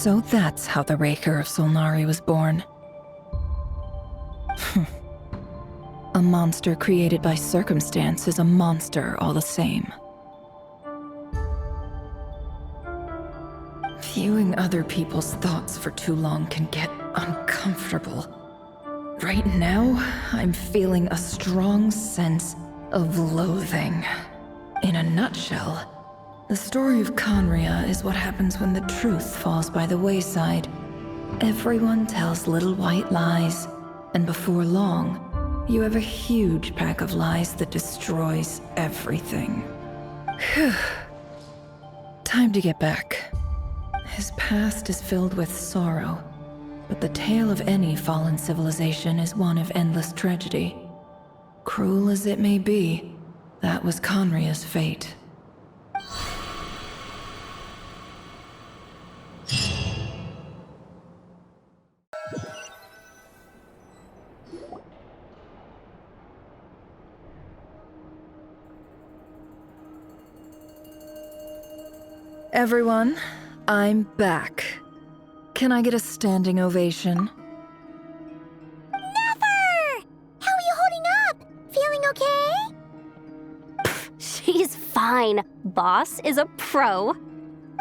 So that's how the Raker of Solnari was born. A monster created by circumstance is a monster all the same. Viewing other people's thoughts for too long can get uncomfortable. Right now, I'm feeling a strong sense of loathing. In a nutshell, the story of Conria is what happens when the truth falls by the wayside. Everyone tells little white lies, and before long, you have a huge pack of lies that destroys everything. Phew. Time to get back. His past is filled with sorrow, but the tale of any fallen civilization is one of endless tragedy. Cruel as it may be, that was Conria's fate. Everyone, I'm back. Can I get a standing ovation? Never! How are you holding up? Feeling okay? She's fine. Boss is a pro.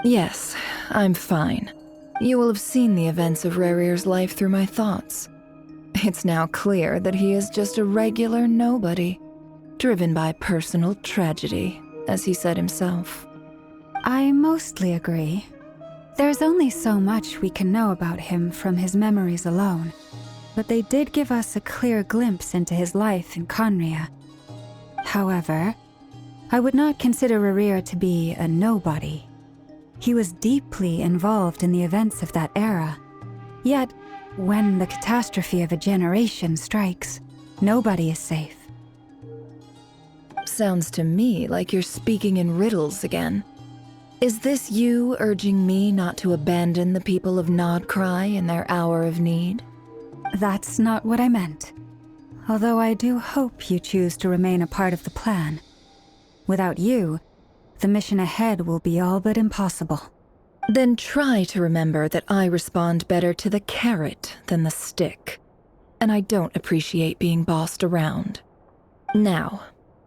Yes, I'm fine. You will have seen the events of Rarir's life through my thoughts. It's now clear that he is just a regular nobody, driven by personal tragedy, as he said himself. I mostly agree. There's only so much we can know about him from his memories alone, but they did give us a clear glimpse into his life in Conria. However, I would not consider Rarir to be a nobody. He was deeply involved in the events of that era. Yet, when the catastrophe of a generation strikes, nobody is safe. Sounds to me like you're speaking in riddles again. Is this you urging me not to abandon the people of Nod-Krai in their hour of need? That's not what I meant. Although I do hope you choose to remain a part of the plan. Without you, the mission ahead will be all but impossible. Then try to remember that I respond better to the carrot than the stick. And I don't appreciate being bossed around. Now,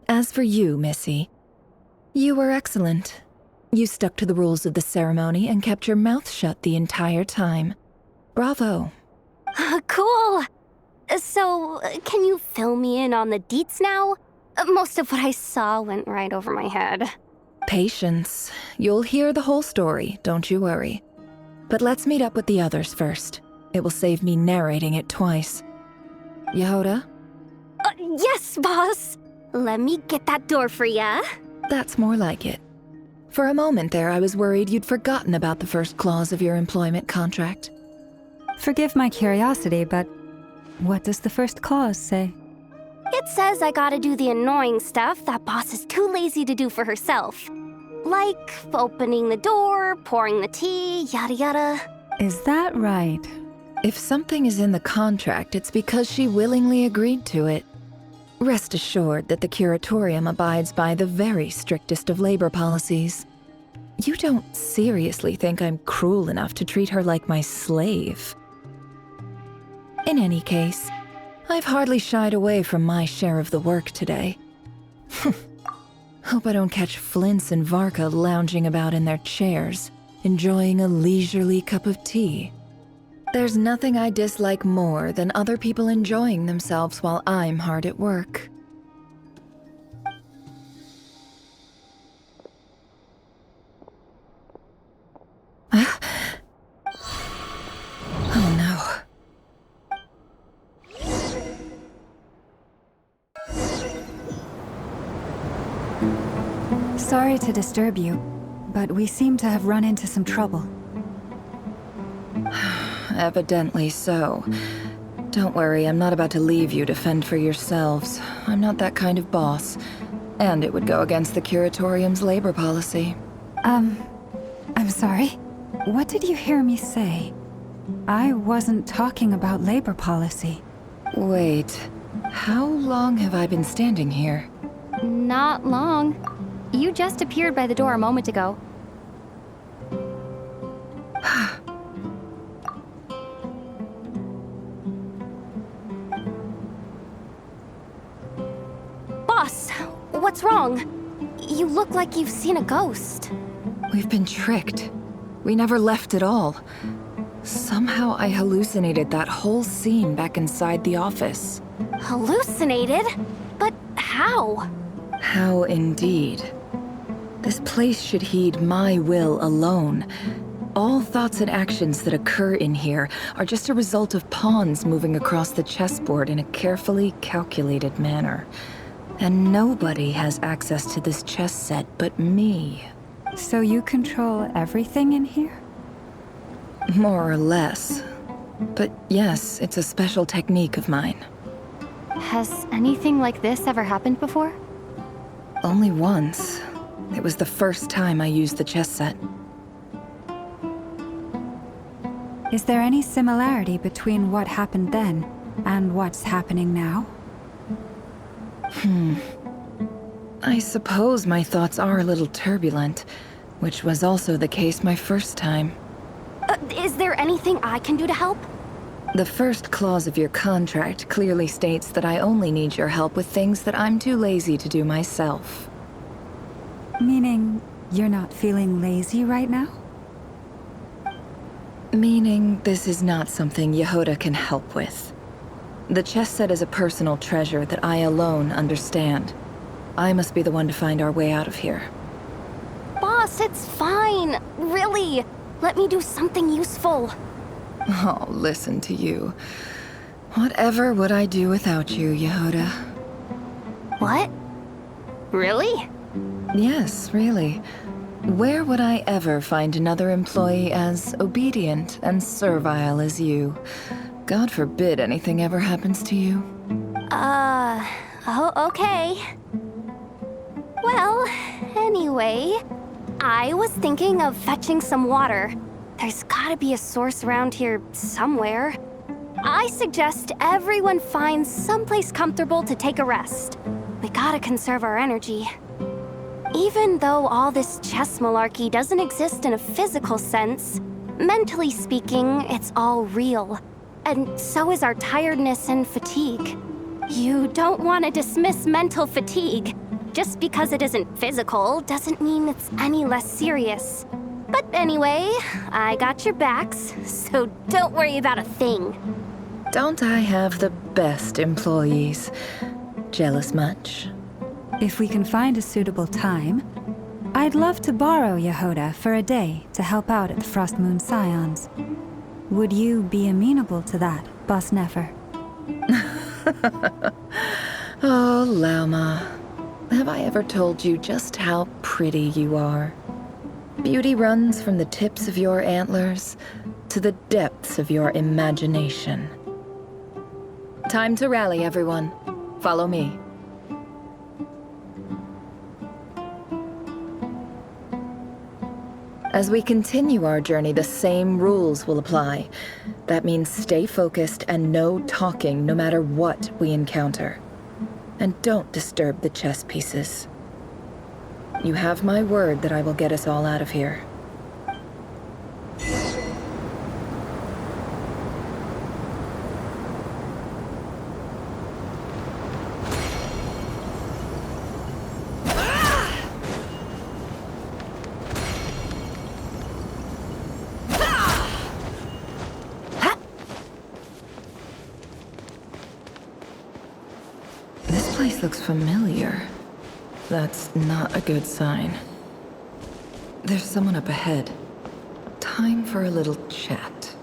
as for you, Missy, you were excellent. You stuck to the rules of the ceremony and kept your mouth shut the entire time. Bravo. Cool. So, can you fill me in on the deets now? Most of what I saw went right over my head. Patience. You'll hear the whole story, don't you worry. But let's meet up with the others first. It will save me narrating it twice. Yehoda? Yes, boss. Let me get that door for ya. That's more like it. For a moment there, I was worried you'd forgotten about the first clause of your employment contract. Forgive my curiosity, but what does the first clause say? It says I gotta do the annoying stuff that boss is too lazy to do for herself. Like opening the door, pouring the tea, yada yada. Is that right? If something is in the contract, it's because she willingly agreed to it. Rest assured that the curatorium abides by the very strictest of labor policies. You don't seriously think I'm cruel enough to treat her like my slave? In any case, I've hardly shied away from my share of the work today. Hope I don't catch Flintz and Varka lounging about in their chairs, enjoying a leisurely cup of tea. There's nothing I dislike more than other people enjoying themselves while I'm hard at work. Oh no. Sorry to disturb you, but we seem to have run into some trouble. Evidently so. Don't worry, I'm not about to leave you to fend for yourselves. I'm not that kind of boss. And it would go against the curatorium's labor policy. I'm sorry. What did you hear me say? I wasn't talking about labor policy. Wait, how long have I been standing here? Not long. You just appeared by the door a moment ago. What's wrong? You look like you've seen a ghost. We've been tricked. We never left at all. Somehow I hallucinated that whole scene back inside the office. Hallucinated? But how? How indeed. This place should heed my will alone. All thoughts and actions that occur in here are just a result of pawns moving across the chessboard in a carefully calculated manner. And nobody has access to this chess set but me. So you control everything in here? More or less. But yes, it's a special technique of mine. Has anything like this ever happened before? Only once. It was the first time I used the chess set. Is there any similarity between what happened then and what's happening now? I suppose my thoughts are a little turbulent, which was also the case my first time. Is there anything I can do to help? The first clause of your contract clearly states that I only need your help with things that I'm too lazy to do myself. Meaning, you're not feeling lazy right now? Meaning, this is not something Yehoda can help with. The chess set is a personal treasure that I alone understand. I must be the one to find our way out of here. Boss, it's fine. Really. Let me do something useful. Oh, listen to you. Whatever would I do without you, Yehoda? What? Really? Yes, really. Where would I ever find another employee as obedient and servile as you? God forbid anything ever happens to you. Oh, okay. Well, anyway, I was thinking of fetching some water. There's gotta be a source around here somewhere. I suggest everyone finds someplace comfortable to take a rest. We gotta conserve our energy. Even though all this chess malarkey doesn't exist in a physical sense, mentally speaking, it's all real. And so is our tiredness and fatigue. You don't want to dismiss mental fatigue. Just because it isn't physical doesn't mean it's any less serious. But anyway, I got your backs, so don't worry about a thing. Don't I have the best employees? Jealous much? If we can find a suitable time, I'd love to borrow Yehoda for a day to help out at the Frost Moon Scions. Would you be amenable to that, Boss Nefer? Oh, Lauma. Have I ever told you just how pretty you are? Beauty runs from the tips of your antlers to the depths of your imagination. Time to rally, everyone. Follow me. As we continue our journey, the same rules will apply. That means stay focused and no talking no matter what we encounter. And don't disturb the chess pieces. You have my word that I will get us all out of here. This place looks familiar. That's not a good sign. There's someone up ahead. Time for a little chat.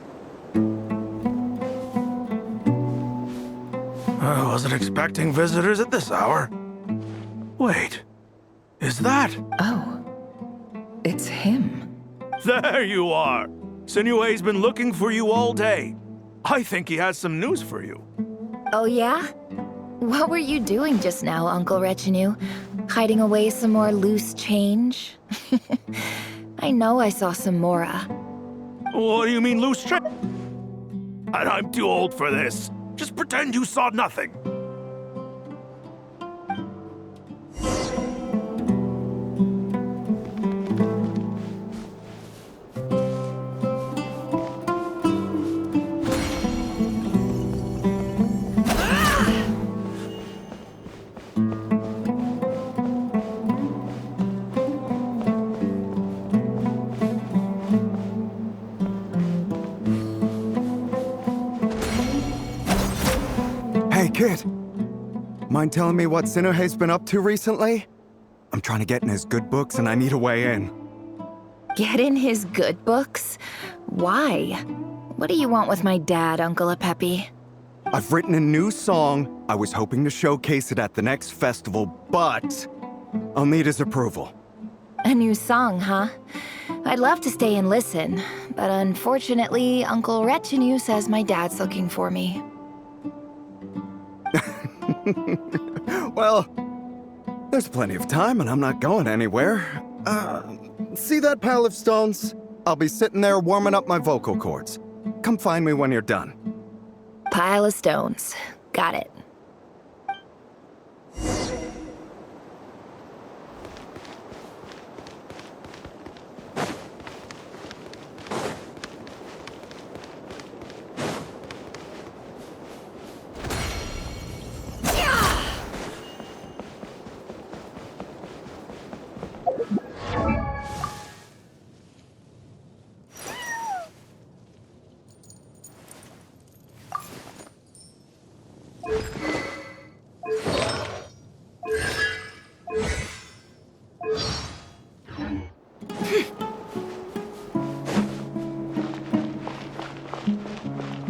I wasn't expecting visitors at this hour. Wait, is that? Oh, it's him. There you are! Sinue's been looking for you all day. I think he has some news for you. Oh yeah? What were you doing just now, Uncle Retinue? Hiding away some more loose change? I know I saw some Mora. What do you mean, loose change? And I'm too old for this. Just pretend you saw nothing. Hey, kid. Mind telling me what Sinnohe's been up to recently? I'm trying to get in his good books and I need a way in. Get in his good books? Why? What do you want with my dad, Uncle Apepi? I've written a new song. I was hoping to showcase it at the next festival, but I'll need his approval. A new song, huh? I'd love to stay and listen, but unfortunately, Uncle Retinue says my dad's looking for me. Well, there's plenty of time and I'm not going anywhere. See that pile of stones? I'll be sitting there warming up my vocal cords. Come find me when you're done. Pile of stones. Got it.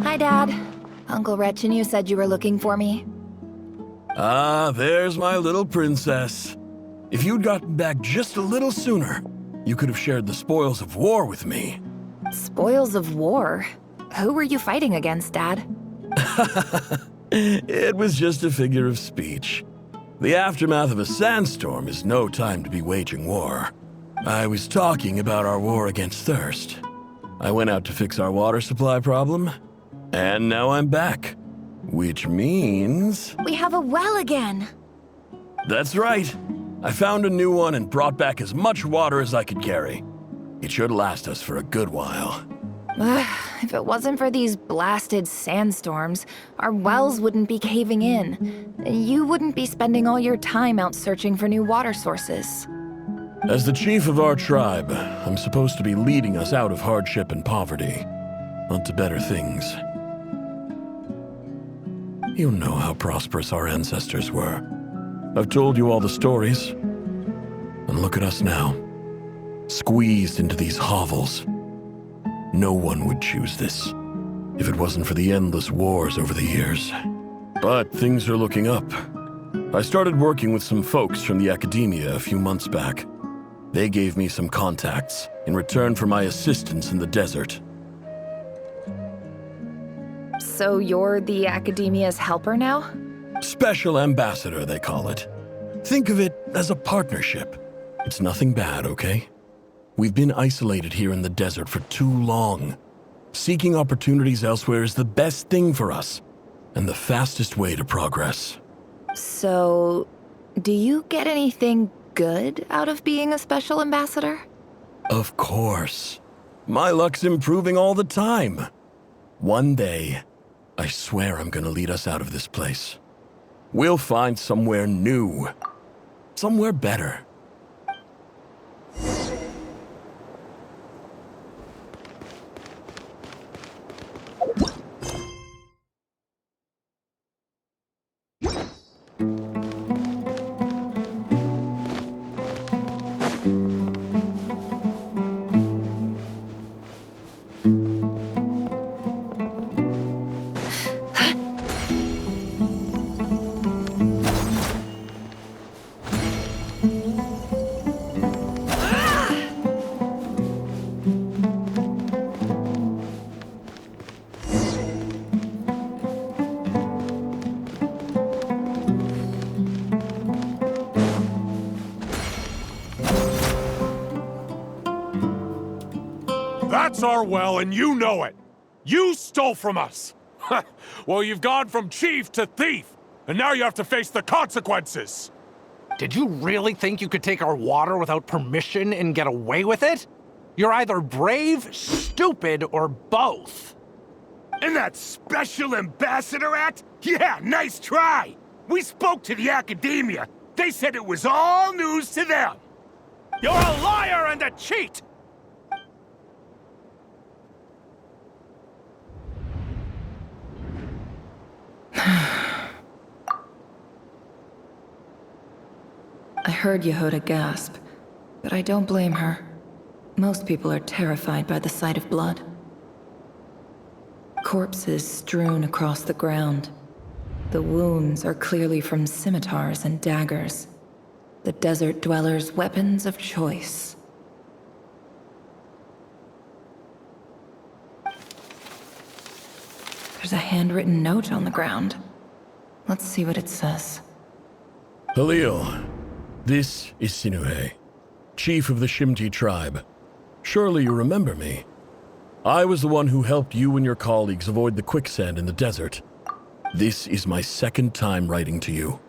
Hi, Dad. Uncle Retinue said you were looking for me. Ah, there's my little princess. If you'd gotten back just a little sooner, you could have shared the spoils of war with me. Spoils of war? Who were you fighting against, Dad? It was just a figure of speech. The aftermath of a sandstorm is no time to be waging war. I was talking about our war against thirst. I went out to fix our water supply problem, and now I'm back. Which means... We have a well again! That's right. I found a new one and brought back as much water as I could carry. It should last us for a good while. If it wasn't for these blasted sandstorms, our wells wouldn't be caving in. You wouldn't be spending all your time out searching for new water sources. As the chief of our tribe, I'm supposed to be leading us out of hardship and poverty, onto better things. You know how prosperous our ancestors were. I've told you all the stories. And look at us now, squeezed into these hovels. No one would choose this, if it wasn't for the endless wars over the years. But things are looking up. I started working with some folks from the academia a few months back. They gave me some contacts in return for my assistance in the desert. So you're the academia's helper now? Special ambassador, they call it. Think of it as a partnership. It's nothing bad, okay? We've been isolated here in the desert for too long. Seeking opportunities elsewhere is the best thing for us, and the fastest way to progress. So, do you get anything good out of being a special ambassador? Of course. My luck's improving all the time. One day, I swear I'm gonna lead us out of this place. We'll find somewhere new. Somewhere better. That's our well, and you know it. You stole from us. Well, you've gone from chief to thief, and now you have to face the consequences. Did you really think you could take our water without permission and get away with it? You're either brave, stupid, or both. And that special ambassador act? Yeah, nice try. We spoke to the academia. They said it was all news to them. You're a liar and a cheat! heard Yehuda gasp, but I don't blame her. Most people are terrified by the sight of blood. Corpses strewn across the ground. The wounds are clearly from scimitars and daggers, the desert dwellers' weapons of choice. There's a handwritten note on the ground. Let's see what it says. Halil, this is Sinuhe, chief of the Shimti tribe. Surely you remember me. I was the one who helped you and your colleagues avoid the quicksand in the desert. This is my second time writing to you.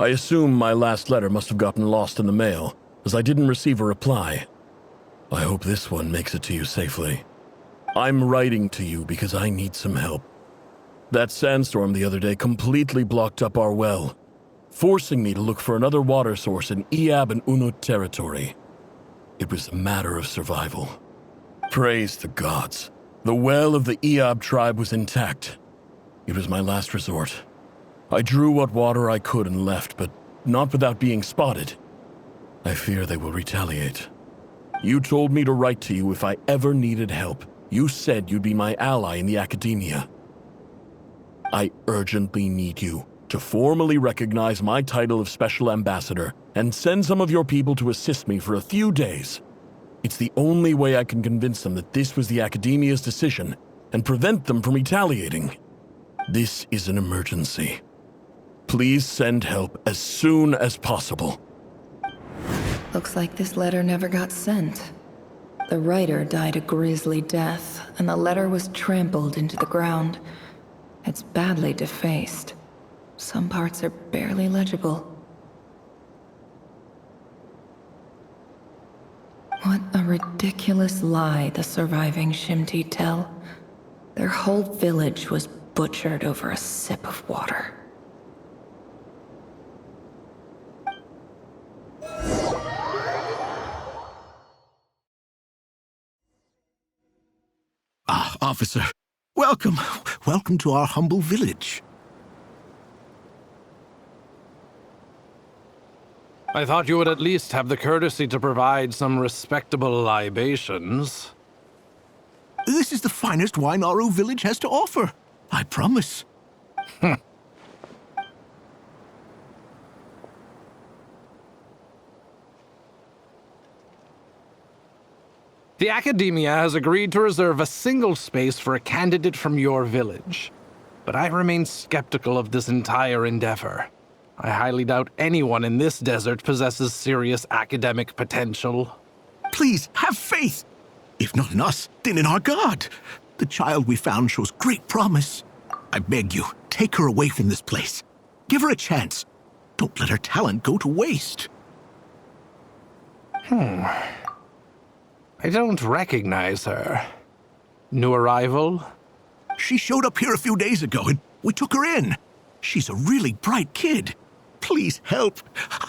I assume my last letter must have gotten lost in the mail, as I didn't receive a reply. I hope this one makes it to you safely. I'm writing to you because I need some help. That sandstorm the other day completely blocked up our well, forcing me to look for another water source in Iab and Unut territory. It was a matter of survival. Praise the gods. The well of the Iab tribe was intact. It was my last resort. I drew what water I could and left, but not without being spotted. I fear they will retaliate. You told me to write to you if I ever needed help. You said you'd be my ally in the academia. I urgently need you to formally recognize my title of Special Ambassador and send some of your people to assist me for a few days. It's the only way I can convince them that this was the Academia's decision and prevent them from retaliating. This is an emergency. Please send help as soon as possible. Looks like this letter never got sent. The writer died a grisly death, and the letter was trampled into the ground. It's badly defaced. Some parts are barely legible. What a ridiculous lie the surviving Shimti tell. Their whole village was butchered over a sip of water. Ah, officer. Welcome. Welcome to our humble village. I thought you would at least have the courtesy to provide some respectable libations. This is the finest wine Aru village has to offer. I promise. The Academia has agreed to reserve a single space for a candidate from your village. But I remain skeptical of this entire endeavor. I highly doubt anyone in this desert possesses serious academic potential. Please, have faith. If not in us, then in our god. The child we found shows great promise. I beg you, take her away from this place. Give her a chance. Don't let her talent go to waste. I don't recognize her. New arrival? She showed up here a few days ago and we took her in. She's a really bright kid. Please help.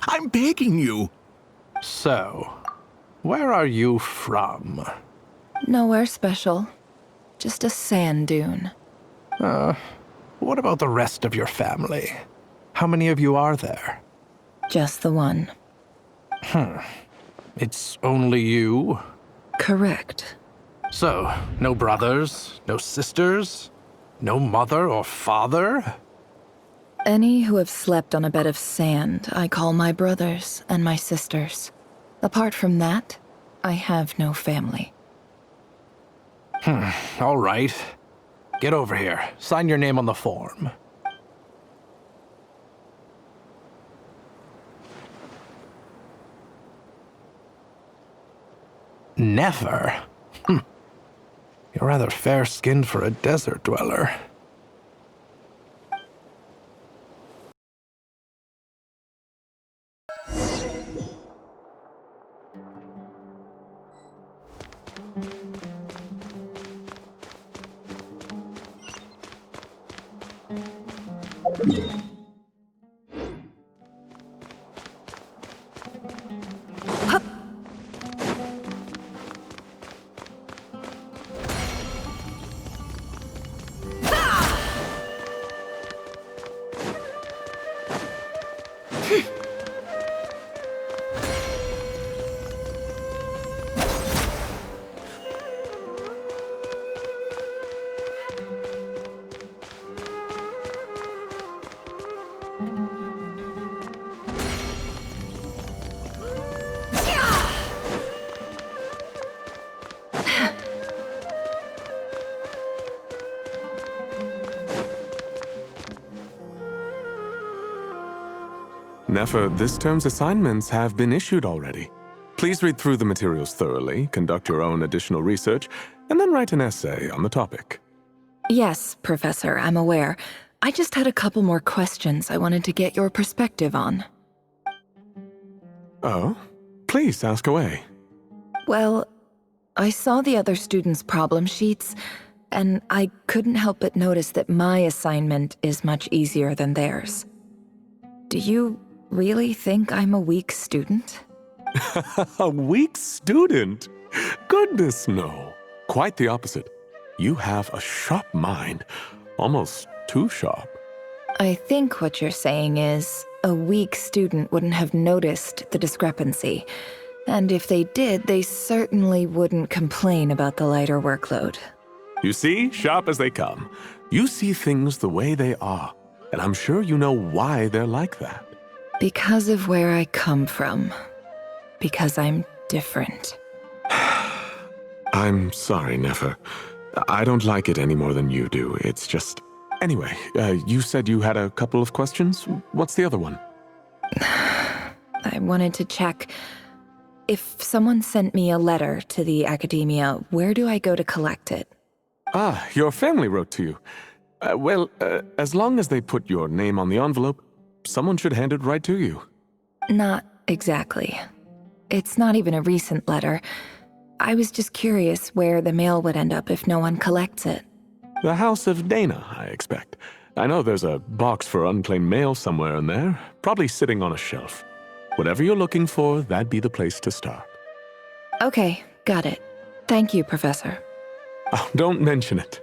I'm begging you. So, where are you from? Nowhere special. Just a sand dune. What about the rest of your family? How many of you are there? Just the one. It's only you? Correct. So, no brothers, no sisters, no mother or father? Any who have slept on a bed of sand, I call my brothers and my sisters. Apart from that, I have no family. All right. Get over here. Sign your name on the form. Never? You're rather fair-skinned for a desert dweller. Nefer, this term's assignments have been issued already. Please read through the materials thoroughly, conduct your own additional research, and then write an essay on the topic. Yes, Professor, I'm aware. I just had a couple more questions I wanted to get your perspective on. Oh? Please ask away. Well, I saw the other students' problem sheets, and I couldn't help but notice that my assignment is much easier than theirs. Do you really think I'm a weak student? A weak student? Goodness, no. Quite the opposite. You have a sharp mind, almost too sharp. I think what you're saying is, a weak student wouldn't have noticed the discrepancy. And if they did, they certainly wouldn't complain about the lighter workload. You see, sharp as they come. You see things the way they are, and I'm sure you know why they're like that. Because of where I come from. Because I'm different. I'm sorry, Nefer. I don't like it any more than you do. It's just... Anyway, you said you had a couple of questions? What's the other one? I wanted to check... If someone sent me a letter to the academia, where do I go to collect it? Ah, your family wrote to you. As long as they put your name on the envelope, someone should hand it right to you. Not exactly. It's not even a recent letter. I was just curious where the mail would end up if no one collects it. The House of Dana, I expect. I know there's a box for unclaimed mail somewhere in there, probably sitting on a shelf. Whatever you're looking for, that'd be the place to start. Okay, got it. Thank you, Professor. Oh, don't mention it.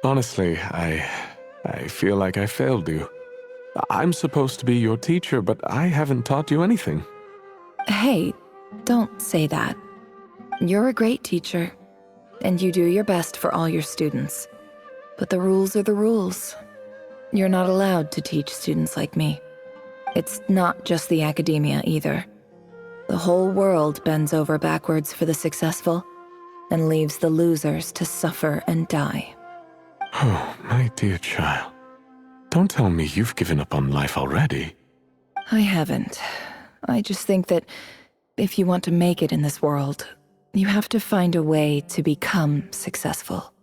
Honestly, I feel like I failed you. I'm supposed to be your teacher, but I haven't taught you anything. Hey, don't say that. You're a great teacher, and you do your best for all your students. But the rules are the rules. You're not allowed to teach students like me. It's not just the academia either. The whole world bends over backwards for the successful, and leaves the losers to suffer and die. Oh, my dear child. Don't tell me you've given up on life already. I haven't. I just think that if you want to make it in this world, you have to find a way to become successful.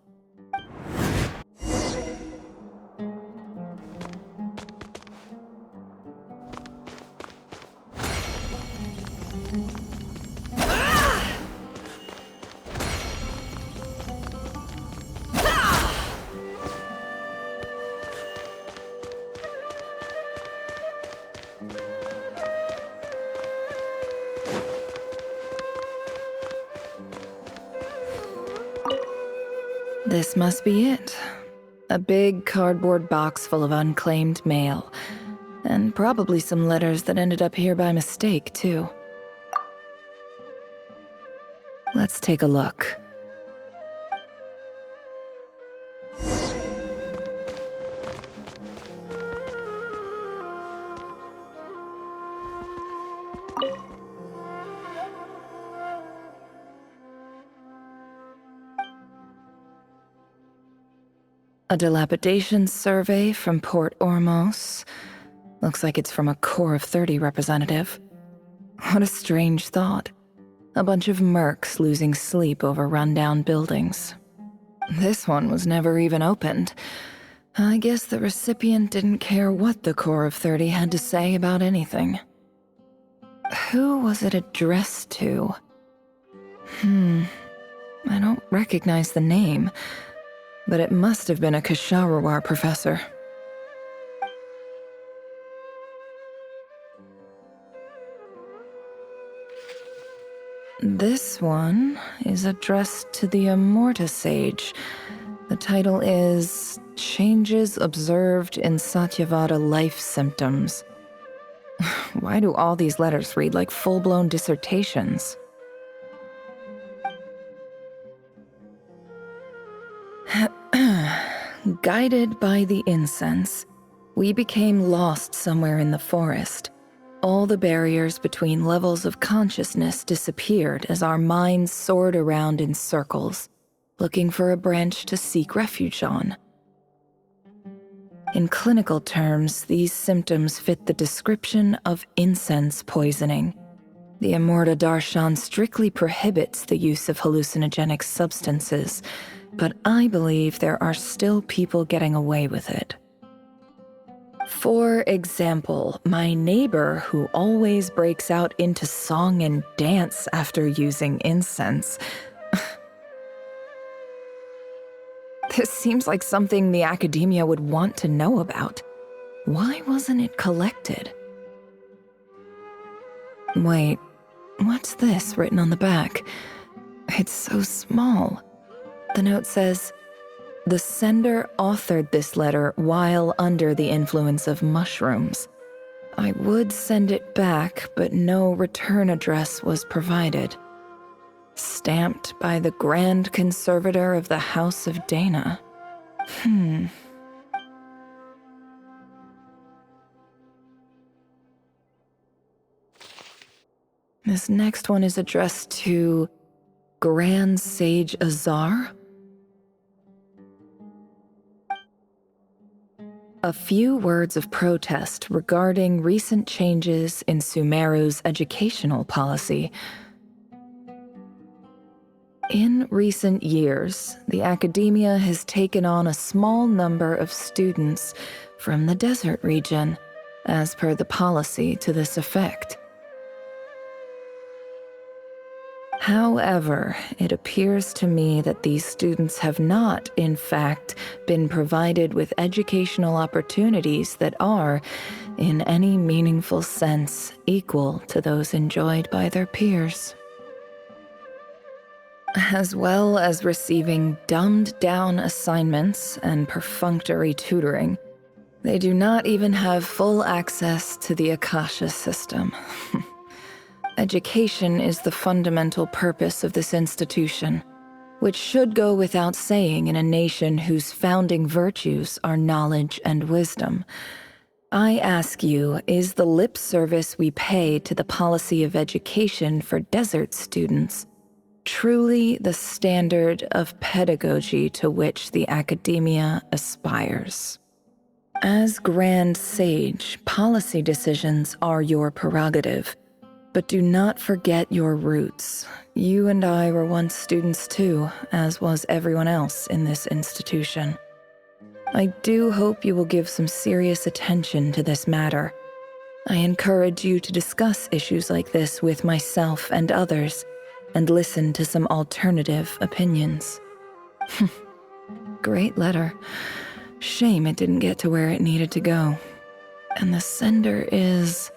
This must be it. A big cardboard box full of unclaimed mail. And probably some letters that ended up here by mistake, too. Let's take a look. A dilapidation survey from Port Ormos. Looks like it's from a Corps of 30 representative. What a strange thought. A bunch of mercs losing sleep over rundown buildings. This one was never even opened. I guess the recipient didn't care what the Corps of 30 had to say about anything. Who was it addressed to? I don't recognize the name. But it must have been a Ksharawar professor. This one is addressed to the Immorta Sage. The title is Changes Observed in Satyavada Life Symptoms. Why do all these letters read like full-blown dissertations? Guided by the incense, we became lost somewhere in the forest. All the barriers between levels of consciousness disappeared as our minds soared around in circles, looking for a branch to seek refuge on. In clinical terms, these symptoms fit the description of incense poisoning. The Immorta Darshan strictly prohibits the use of hallucinogenic substances, but I believe there are still people getting away with it. For example, my neighbor who always breaks out into song and dance after using incense. This seems like something the academia would want to know about. Why wasn't it collected? Wait, what's this written on the back? It's so small. The note says, "The sender authored this letter while under the influence of mushrooms. I would send it back, but no return address was provided. Stamped by the Grand Conservator of the House of Dana." This next one is addressed to Grand Sage Azar. A few words of protest regarding recent changes in Sumeru's educational policy. In recent years, the academia has taken on a small number of students from the desert region, as per the policy to this effect. However, it appears to me that these students have not, in fact, been provided with educational opportunities that are, in any meaningful sense, equal to those enjoyed by their peers. As well as receiving dumbed-down assignments and perfunctory tutoring, they do not even have full access to the Akasha system. Education is the fundamental purpose of this institution, which should go without saying in a nation whose founding virtues are knowledge and wisdom. I ask you, is the lip service we pay to the policy of education for desert students truly the standard of pedagogy to which the academia aspires? As Grand Sage, policy decisions are your prerogative. But do not forget your roots. You and I were once students too, as was everyone else in this institution. I do hope you will give some serious attention to this matter. I encourage you to discuss issues like this with myself and others, and listen to some alternative opinions. Great letter. Shame it didn't get to where it needed to go. And the sender is...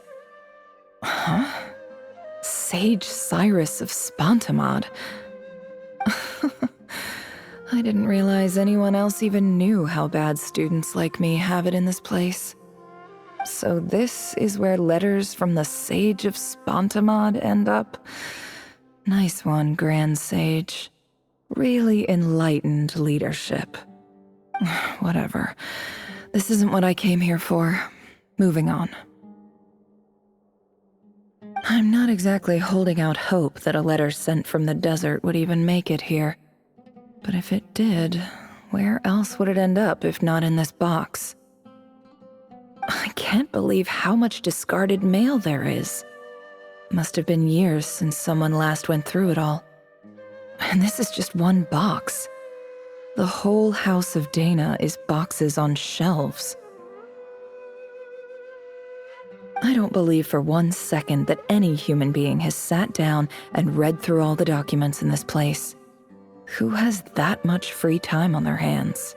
Huh? Sage Cyrus of Spontamod. I didn't realize anyone else even knew how bad students like me have it in this place. So this is where letters from the Sage of Spontamod end up? Nice one, Grand Sage. Really enlightened leadership. Whatever. This isn't what I came here for. Moving on. I'm not exactly holding out hope that a letter sent from the desert would even make it here. But if it did, where else would it end up if not in this box? I can't believe how much discarded mail there is. Must have been years since someone last went through it all. And this is just one box. The whole House of Dana is boxes on shelves. I don't believe for 1 second that any human being has sat down and read through all the documents in this place. Who has that much free time on their hands?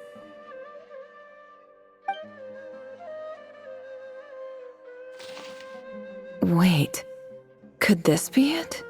Wait, could this be it?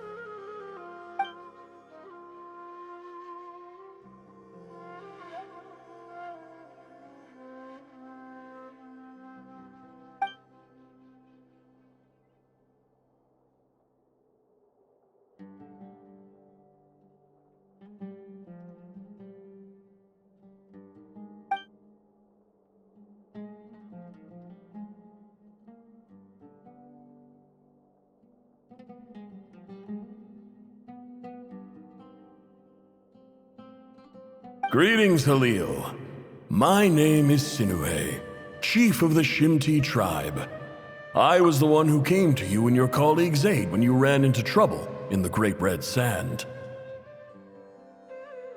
Greetings, Halil. My name is Sinue. chief of the Shimti tribe. I was the one who came to you and your colleague's aid when you ran into trouble in the Great Red Sand.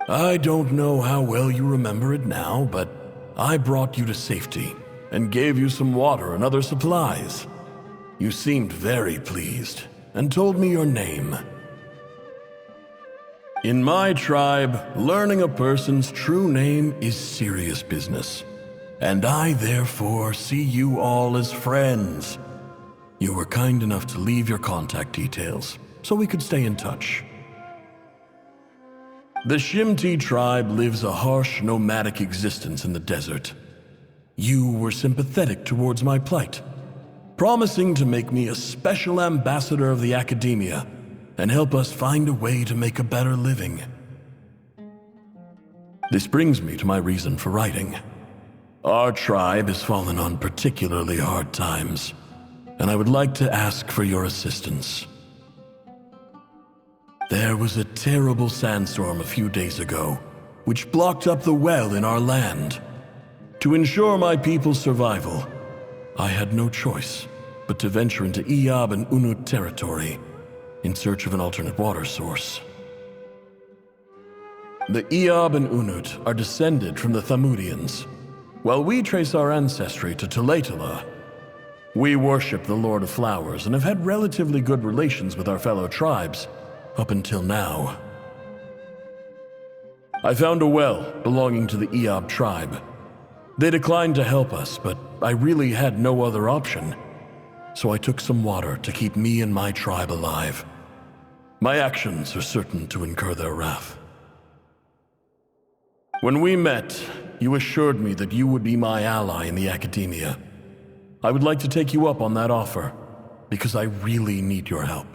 I don't know how well you remember it now, but I brought you to safety and gave you some water and other supplies. You seemed very pleased and told me your name. In my tribe, learning a person's true name is serious business, and I therefore see you all as friends. You were kind enough to leave your contact details so we could stay in touch. The Shimti tribe lives a harsh, nomadic existence in the desert. You were sympathetic towards my plight, promising to make me a special ambassador of the Academia and help us find a way to make a better living. This brings me to my reason for writing. Our tribe has fallen on particularly hard times, and I would like to ask for your assistance. There was a terrible sandstorm a few days ago, which blocked up the well in our land. To ensure my people's survival, I had no choice but to venture into Iyab and Unut territory in search of an alternate water source. The Iyab and Unut are descended from the Thamudians, while we trace our ancestry to Tulatala. We worship the Lord of Flowers and have had relatively good relations with our fellow tribes up until now. I found a well belonging to the Iyab tribe. They declined to help us, but I really had no other option, so I took some water to keep me and my tribe alive. My actions are certain to incur their wrath. When we met, you assured me that you would be my ally in the Academia. I would like to take you up on that offer, because I really need your help.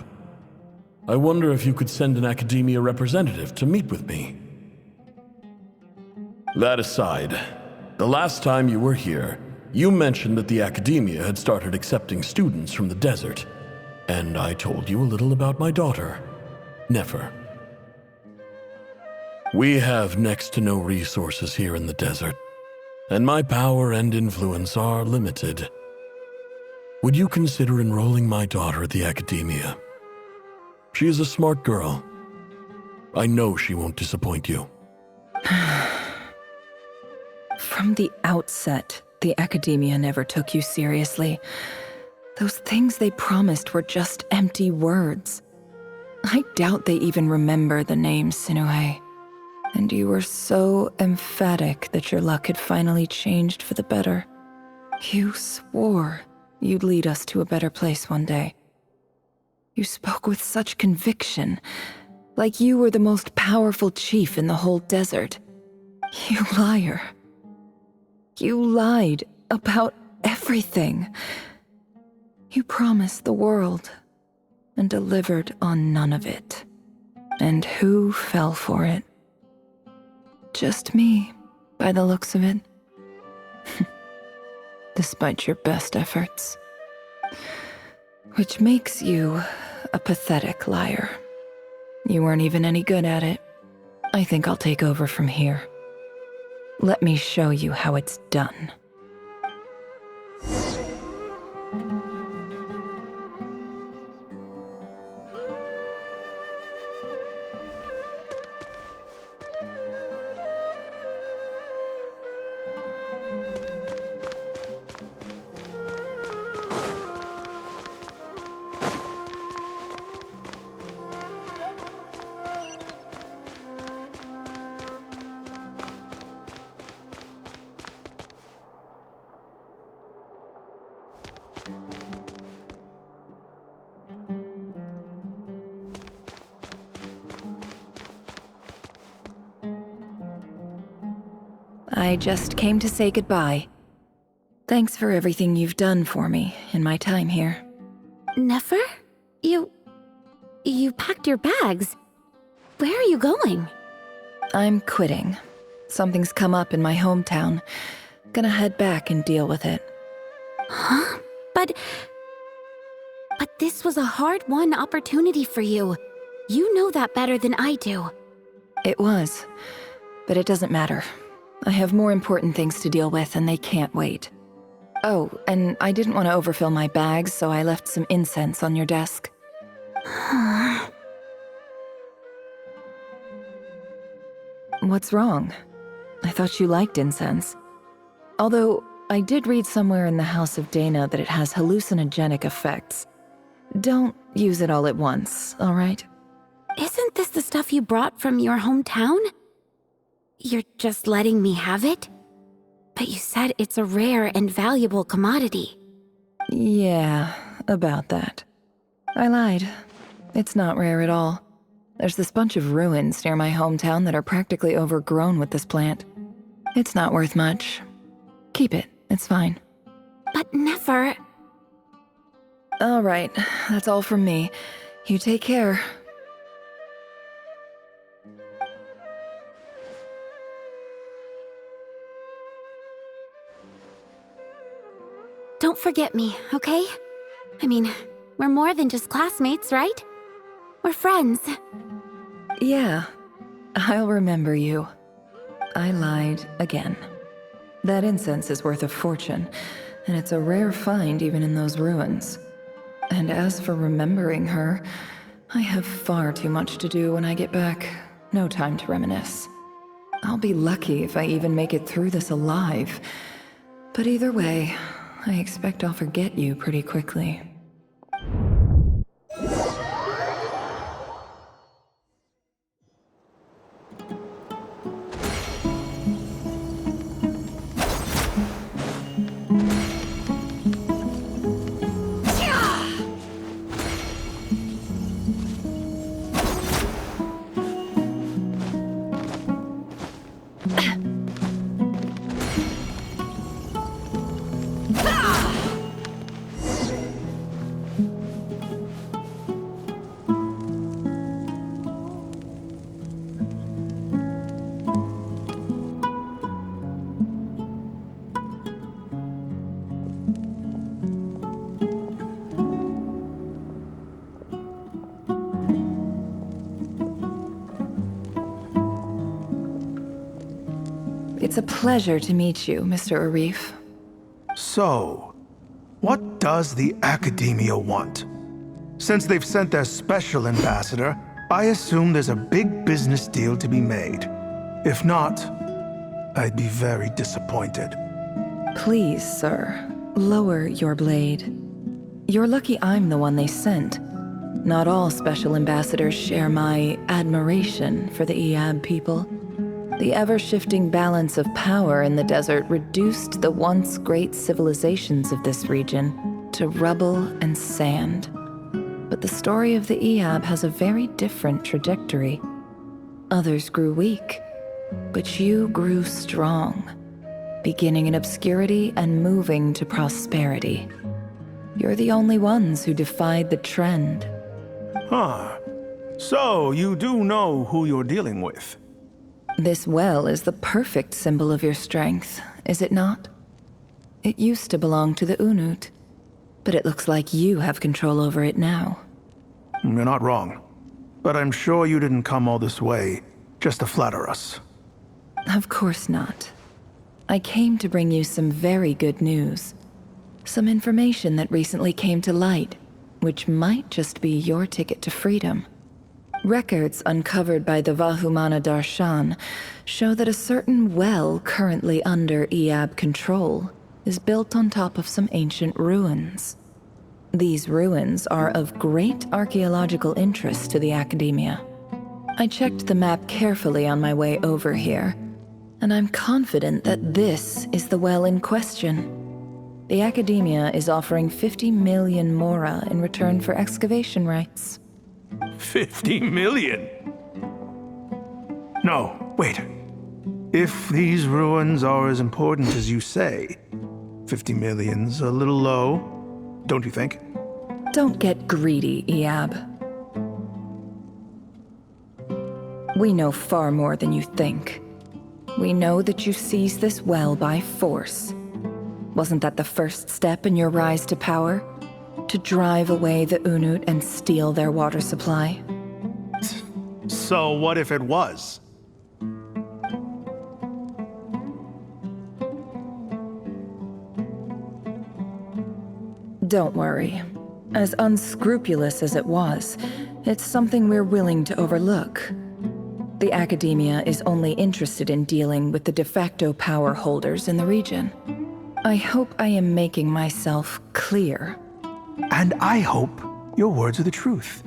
I wonder if you could send an Academia representative to meet with me. That aside, the last time you were here, you mentioned that the Academia had started accepting students from the desert, and I told you a little about my daughter, Nefer. We have next to no resources here in the desert, and my power and influence are limited. Would you consider enrolling my daughter at the Academia? She is a smart girl. I know she won't disappoint you. From the outset, the Academia never took you seriously. Those things they promised were just empty words. I doubt they even remember the name Sinuhe. And you were so emphatic that your luck had finally changed for the better. You swore you'd lead us to a better place one day. You spoke with such conviction, like you were the most powerful chief in the whole desert. You liar. You lied about everything. You promised the world and delivered on none of it. And who fell for it? Just me, by the looks of it. Despite your best efforts. Which makes you a pathetic liar. You weren't even any good at it. I think I'll take over from here. Let me show you how it's done. I just came to say goodbye. Thanks for everything you've done for me in my time here. Nefer? You packed your bags. Where are you going? I'm quitting. Something's come up in my hometown. Gonna head back and deal with it. Huh? But this was a hard-won opportunity for you. You know that better than I do. It was, but it doesn't matter. I have more important things to deal with and they can't wait. Oh, and I didn't want to overfill my bags, so I left some incense on your desk. What's wrong? I thought you liked incense. Although, I did read somewhere in the House of Dana that it has hallucinogenic effects. Don't use it all at once, all right? Isn't this the stuff you brought from your hometown? You're just letting me have it? But you said it's a rare and valuable commodity. Yeah, about that. I lied. It's not rare at all. There's this bunch of ruins near my hometown that are practically overgrown with this plant. It's not worth much. Keep it, it's fine. But never... All right, that's all from me. You take care. Don't forget me, okay? I mean, we're more than just classmates, right? We're friends. Yeah, I'll remember you. I lied again. That incense is worth a fortune, and it's a rare find even in those ruins. And as for remembering her, I have far too much to do when I get back. No time to reminisce. I'll be lucky if I even make it through this alive. But either way, I expect I'll forget you pretty quickly. It's a pleasure to meet you, Mr. Arif. So, what does the Academia want? Since they've sent their special ambassador, I assume there's a big business deal to be made. If not, I'd be very disappointed. Please, sir, lower your blade. You're lucky I'm the one they sent. Not all special ambassadors share my admiration for the Iab people. The ever-shifting balance of power in the desert reduced the once great civilizations of this region to rubble and sand. But the story of the Iab has a very different trajectory. Others grew weak, but you grew strong, beginning in obscurity and moving to prosperity. You're the only ones who defied the trend. Huh. So, you do know who you're dealing with? This well is the perfect symbol of your strength, is it not? It used to belong to the Unut, but it looks like you have control over it now. You're not wrong. But I'm sure you didn't come all this way just to flatter us. Of course not. I came to bring you some very good news. Some information that recently came to light, which might just be your ticket to freedom. Records uncovered by the Vahumana Darshan show that a certain well currently under Iab control is built on top of some ancient ruins. These ruins are of great archaeological interest to the Academia. I checked the map carefully on my way over here, and I'm confident that this is the well in question. The Academia is offering 50 million mora in return for excavation rights. 50 million? No, wait. If these ruins are as important as you say, 50 million's a little low, don't you think? Don't get greedy, Iab. We know far more than you think. We know that you seized this well by force. Wasn't that the first step in your rise to power? To drive away the Unut and steal their water supply? So what if it was? Don't worry. As unscrupulous as it was, it's something we're willing to overlook. The Academia is only interested in dealing with the de facto power holders in the region. I hope I am making myself clear. And I hope your words are the truth.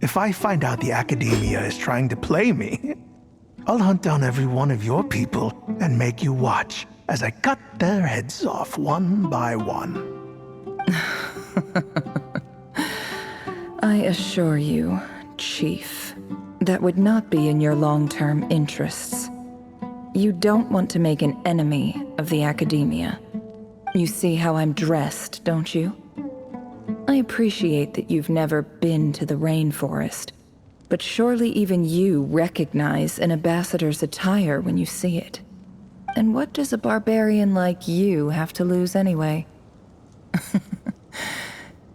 If I find out the Academia is trying to play me, I'll hunt down every one of your people and make you watch as I cut their heads off one by one. I assure you, Chief, that would not be in your long-term interests. You don't want to make an enemy of the Academia. You see how I'm dressed, don't you? I appreciate that you've never been to the rainforest, but surely even you recognize an ambassador's attire when you see it. And what does a barbarian like you have to lose anyway?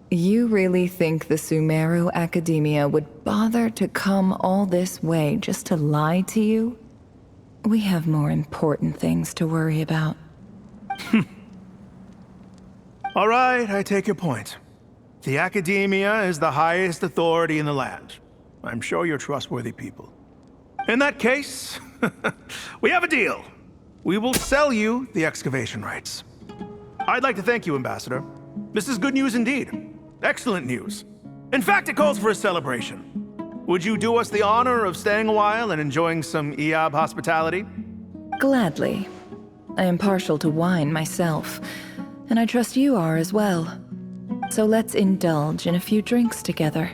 You really think the Sumeru Academia would bother to come all this way just to lie to you? We have more important things to worry about. All right, I take your point. The Academia is the highest authority in the land. I'm sure you're trustworthy people. In that case, we have a deal. We will sell you the excavation rights. I'd like to thank you, Ambassador. This is good news indeed. Excellent news. In fact, it calls for a celebration. Would you do us the honor of staying a while and enjoying some Eob hospitality? Gladly. I am partial to wine myself, and I trust you are as well. So let's indulge in a few drinks together,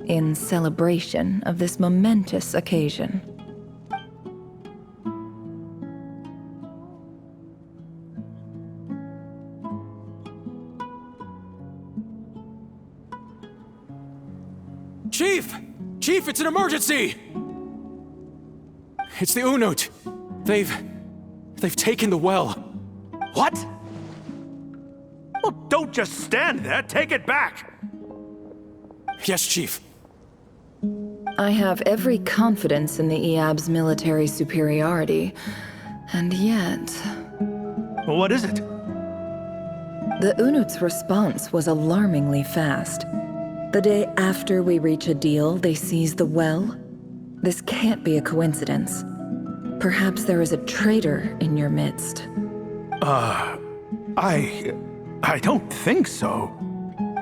in celebration of this momentous occasion. Chief! Chief, it's an emergency! It's the Unut. They've taken the well. What? Well, don't just stand there. Take it back. Yes, Chief. I have every confidence in the Eob's military superiority, and yet... Well, what is it? The Unut's response was alarmingly fast. The day after we reach a deal, they seize the well. This can't be a coincidence. Perhaps there is a traitor in your midst. I don't think so.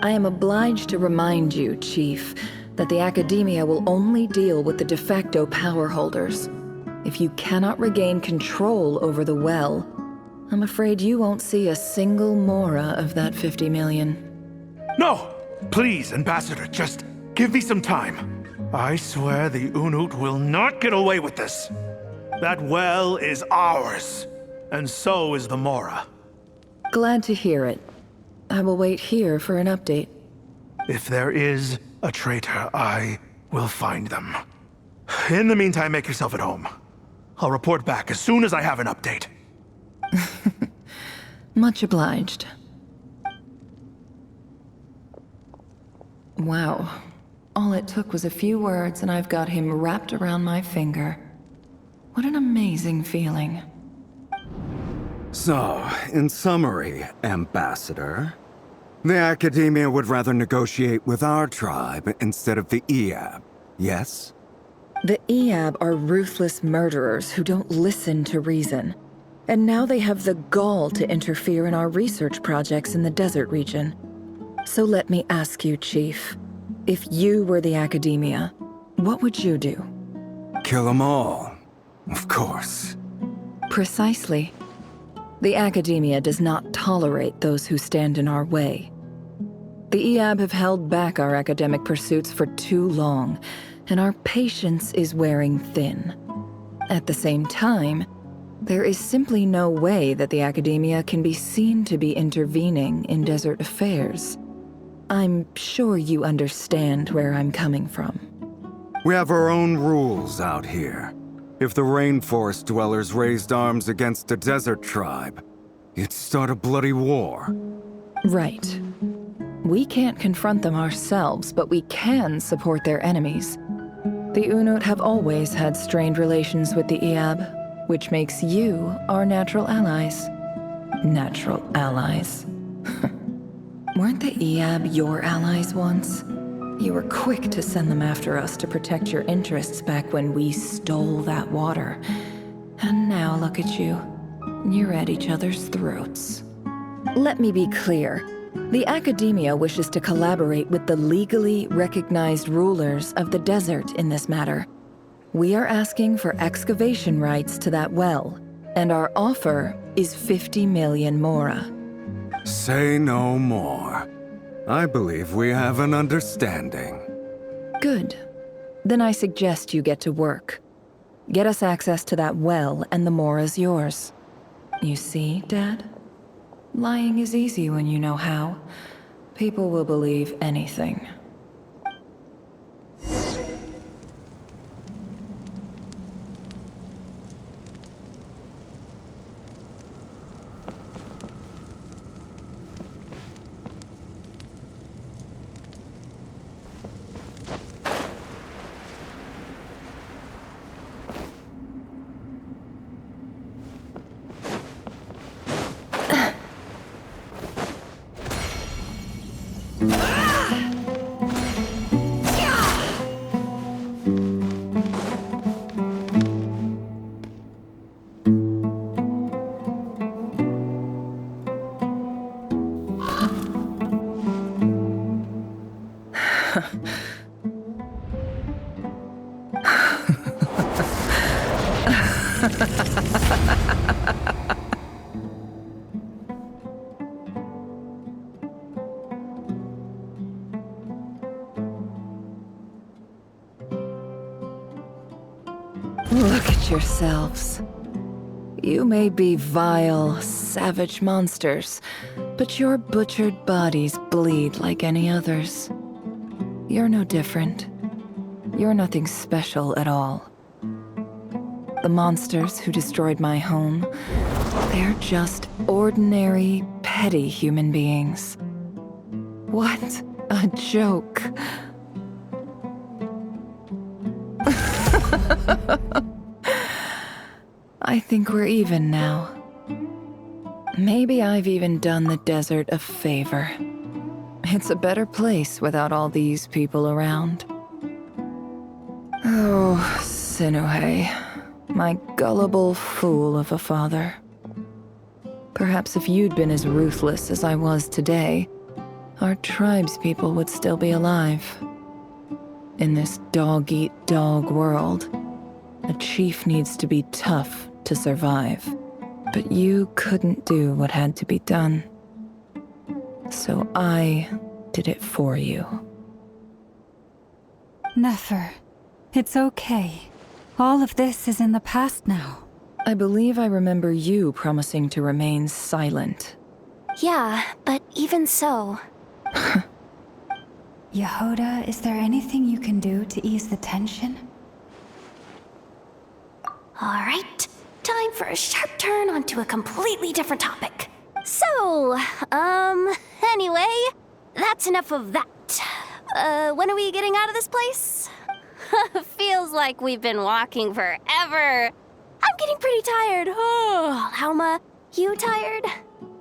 I am obliged to remind you, Chief, that the Academia will only deal with the de facto power holders. If you cannot regain control over the well, I'm afraid you won't see a single mora of that 50 million. No! Please, Ambassador, just give me some time. I swear the Unut will not get away with this. That well is ours, and so is the mora. Glad to hear it. I will wait here for an update. If there is a traitor, I will find them. In the meantime, make yourself at home. I'll report back as soon as I have an update. Much obliged. Wow. All it took was a few words and I've got him wrapped around my finger. What an amazing feeling. So, in summary, Ambassador, the Academia would rather negotiate with our tribe instead of the Eob, yes? The Eob are ruthless murderers who don't listen to reason. And now they have the gall to interfere in our research projects in the desert region. So let me ask you, Chief, if you were the Academia, what would you do? Kill them all, of course. Precisely. The Academia does not tolerate those who stand in our way. The Eob have held back our academic pursuits for too long, and our patience is wearing thin. At the same time, there is simply no way that the Academia can be seen to be intervening in desert affairs. I'm sure you understand where I'm coming from. We have our own rules out here. If the rainforest dwellers raised arms against a desert tribe, it'd start a bloody war. Right. We can't confront them ourselves, but we can support their enemies. The Unut have always had strained relations with the Eob, which makes you our natural allies. Natural allies. Weren't the Eab your allies once? You were quick to send them after us to protect your interests back when we stole that water. And now look at you. You're at each other's throats. Let me be clear. The Academia wishes to collaborate with the legally recognized rulers of the desert in this matter. We are asking for excavation rights to that well, and our offer is 50 million mora. Say no more. I believe we have an understanding. Good. Then I suggest you get to work. Get us access to that well, and the mora's yours. You see, Dad? Lying is easy when you know how. People will believe anything. Look at yourselves. You may be vile, savage monsters, but your butchered bodies bleed like any others. You're no different. You're nothing special at all. The monsters who destroyed my home, they're just ordinary, petty human beings. What a joke. I think we're even now. Maybe I've even done the desert a favor. It's a better place without all these people around. Oh, Sinuhe, my gullible fool of a father. Perhaps if you'd been as ruthless as I was today, our tribespeople would still be alive. In this dog-eat-dog world, a chief needs to be tough to survive. But you couldn't do what had to be done. So I did it for you. Nefer, it's okay. All of this is in the past now. I believe I remember you promising to remain silent. Yeah, but even so... Yehoda, is there anything you can do to ease the tension? All right, time for a sharp turn onto a completely different topic. So, anyway, that's enough of that. When are we getting out of this place? Feels like we've been walking forever. I'm getting pretty tired. Oh, Lauma, you tired?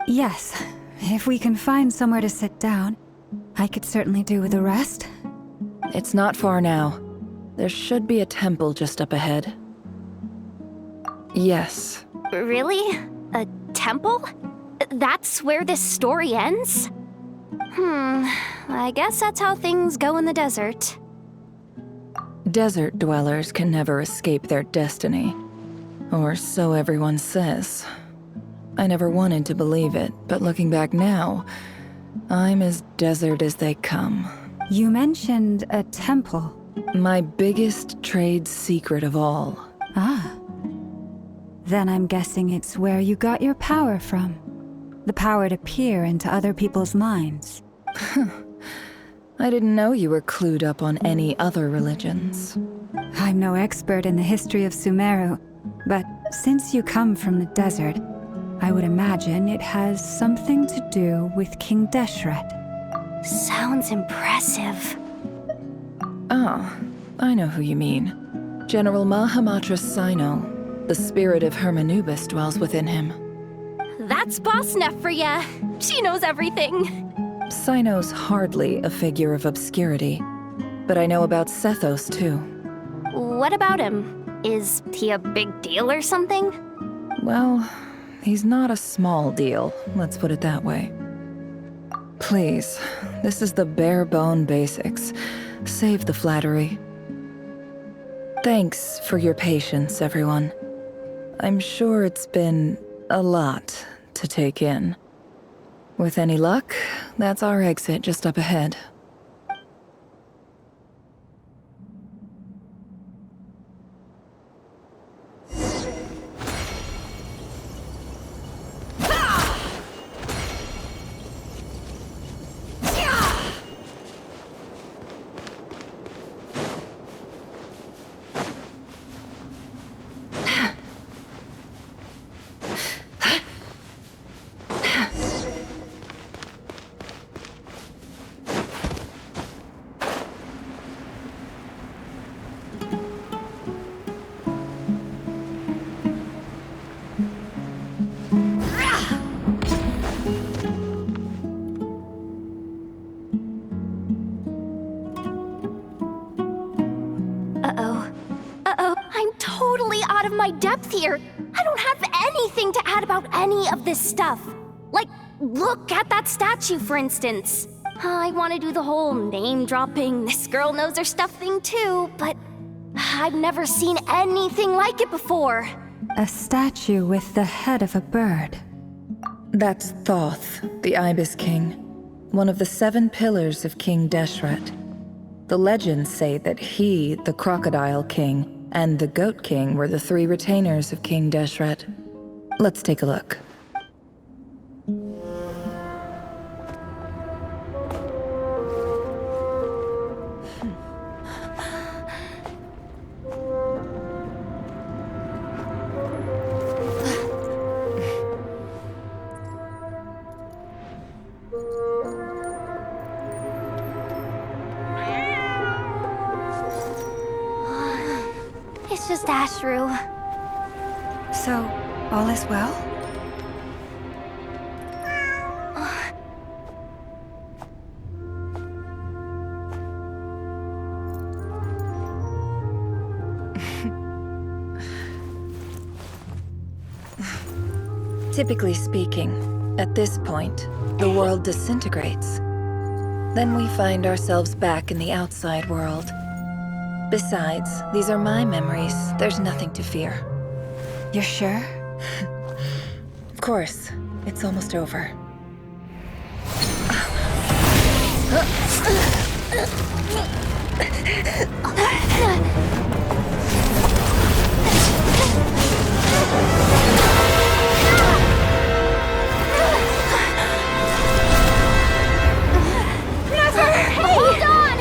Yes. If we can find somewhere to sit down, I could certainly do with a rest. It's not far now. There should be a temple just up ahead. Yes. Really? A temple? That's where this story ends? I guess that's how things go in the desert. Desert dwellers can never escape their destiny. Or so everyone says. I never wanted to believe it, but looking back now, I'm as desert as they come. You mentioned a temple. My biggest trade secret of all. Ah. Then I'm guessing it's where you got your power from. The power to peer into other people's minds. I didn't know you were clued up on any other religions. I'm no expert in the history of Sumeru, but since you come from the desert, I would imagine it has something to do with King Deshret. Sounds impressive. Ah, I know who you mean. General Mahamatra Sino. The spirit of Hermanubis dwells within him. That's Boss Neff for ya. She knows everything. Cyno's hardly a figure of obscurity, but I know about Sethos too. What about him? Is he a big deal or something? Well, he's not a small deal, let's put it that way. Please, this is the bare bone basics. Save the flattery. Thanks for your patience, everyone. I'm sure it's been a lot to take in. With any luck, that's our exit just up ahead. I'm totally out of my depth here. I don't have anything to add about any of this stuff. Like, look at that statue, for instance. I want to do the whole name-dropping, this girl knows her stuff thing too, but I've never seen anything like it before. A statue with the head of a bird. That's Thoth, the Ibis King, one of the 7 pillars of King Deshret. The legends say that he, the Crocodile King, and the Goat King were the 3 retainers of King Deshret. Let's take a look. It's just Ashru. So, all is well? Typically speaking, at this point, the world disintegrates. Then we find ourselves back in the outside world. Besides, these are my memories. There's nothing to fear. You're sure? Of course. It's almost over. Hold on!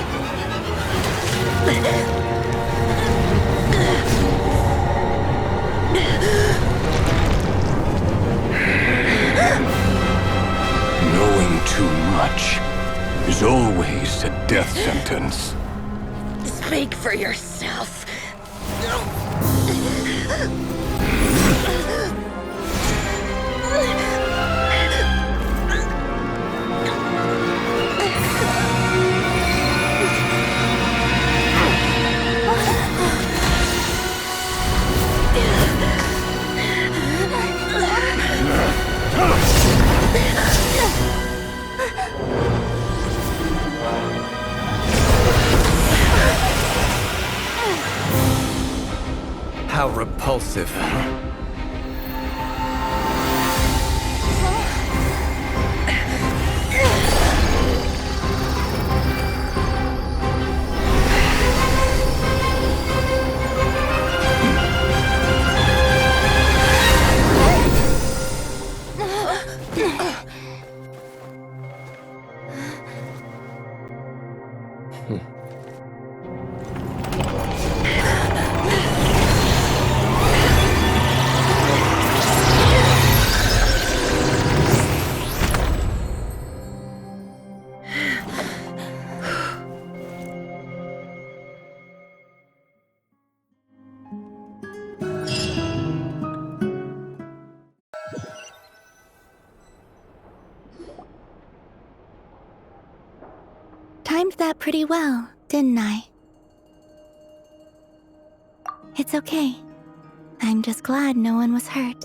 Knowing too much is always a death sentence. Speak for yourself. How repulsive. timed that pretty well, didn't I? It's okay. I'm just glad no one was hurt.